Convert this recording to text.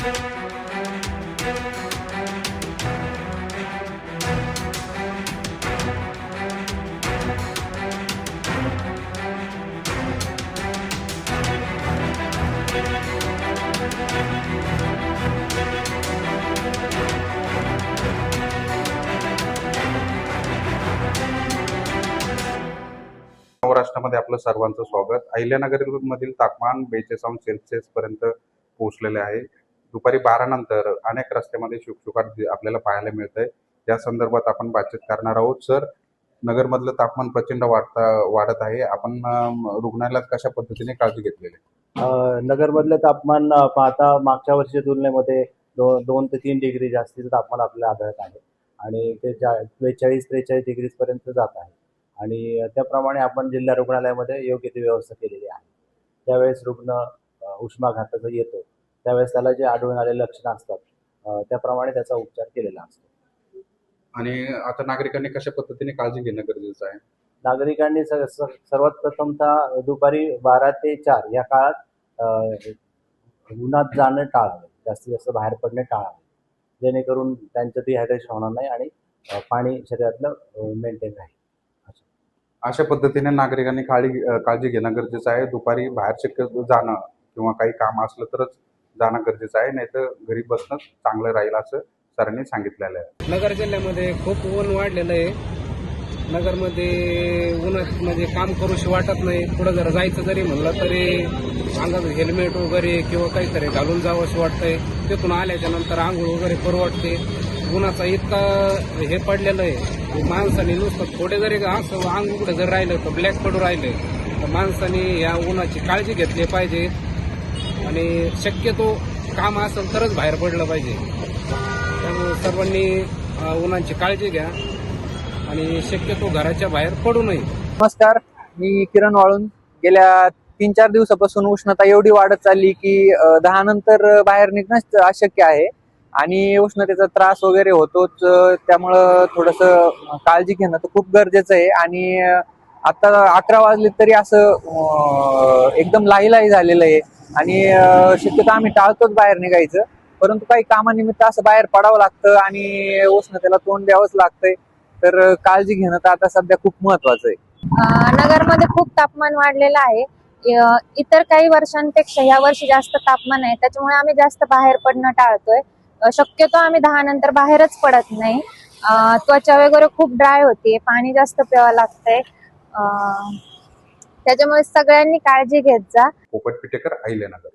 महाराष्ट्रामध्ये आपलं सर्वांचं स्वागत. अहिल्यानगर मधील तापमान 42° पर्यंत पोहोचलेले आहे. दुपारी 12 नंतर अनेक रस्त्यामध्ये शुकशुकाट आपल्याला पाहायला मिळतंय. या संदर्भात आपण बातचीत करणार आहोत. सर, नगरमधलं तापमान प्रचंड वाढत आहे. आपण रुग्णालयात कशा पद्धतीने काळजी घेतलेली? नगरमधलं तापमान पाहता मागच्या वर्षीच्या तुलनेमध्ये 2 ते 3 डिग्री जास्तीचं तापमान आपल्याला आढळत आहे आणि ते 42-43 डिग्रीज पर्यंत जात आहे. आणि त्याप्रमाणे आपण जिल्हा रुग्णालयामध्ये योग्य ती व्यवस्था केलेली आहे. ज्यावेळेस रुग्ण उष्माघाताचा येतो त्यावेळेस त्याला जे आढळून आलेले लक्षणं असतात त्याप्रमाणे त्याचा उपचार केलेला असतो. आणि आता नागरिकांनी कशा पद्धतीने काळजी घेणं गरजेचं आहे? नागरिकांनी सर्वात प्रथमतः दुपारी 12 ते 4 या काळात उन्हात जाणं टाळावे, जास्तीत जास्त बाहेर पडणे टाळावे, जेणेकरून त्यांचं डिहायड्रेशन होणार नाही आणि पाणी शरीरातलं मेंटेन राहील. अशा पद्धतीने नागरिकांनी काळजी घेणं गरजेचं आहे. दुपारी बाहेर शक्यतो जाणं किंवा काही काम असलं तरच जाणं गरजेचं आहे, नाहीतर घरी बसणं चांगलं राहील असं सरांनी सांगितलेलं आहे. नगर जिल्ह्यामध्ये खूप ऊन वाढलेलं आहे. नगरमध्ये उन्हात म्हणजे काम करूशी वाटत नाही. पुढं जर जायचं जरी म्हणलं तरी अंगात हेल्मेट वगैरे किंवा काहीतरी घालून जावंसं वाटतंय. तिथून आल्याच्या नंतर आंघोळ वगैरे परवडते. उन्हाचा इतका हे पडलेलं आहे, माणसाने नुसतं थोडे जरी असं अंग उघडं जर राहिलं तर ब्लॅक पडू राहिले, तर माणसाने या उन्हाची काळजी घेतली पाहिजे आणि शक्यतो काम असेल तरच बाहेर पडलं पाहिजे. त्यामुळे सर्वांनी उन्हाची काळजी घ्या आणि शक्यतो घराच्या बाहेर पडू नये. नमस्कार, मी किरण वाळून. गेल्या 3-4 दिवसापासून उष्णता एवढी वाढत चालली की 10 नंतर बाहेर निघणं अशक्य आहे आणि उष्णतेचा त्रास वगैरे होतोच. त्यामुळं थोडंसं काळजी घेणं तर खूप गरजेचं आहे. आणि आता 11 वाजले तरी असं एकदम लाही झालेलं आहे आणि शक्यतो आम्ही टाळतोच बाहेर निघायचं, परंतु काही कामानिमित्त असं बाहेर पडावं लागतं आणि उष्णतेला तोंड द्यावंच लागतंय. तर काळजी घेणं तर आता सध्या खूप महत्वाचं आहे. नगरमध्ये खूप तापमान वाढलेलं आहे. इतर काही वर्षांपेक्षा या वर्षी जास्त तापमान आहे, त्याच्यामुळे आम्ही जास्त बाहेर पडणं टाळतोय. शक्यतो आम्ही 10 नंतर बाहेरच पडत नाही. त्वचा वगैरे खूप ड्राय होते, पाणी जास्त प्यावं लागतंय. त्याच्यामुळे सगळ्यांनी काळजी घेत जा. पोपट पिटेकर, अहिल्यानगर.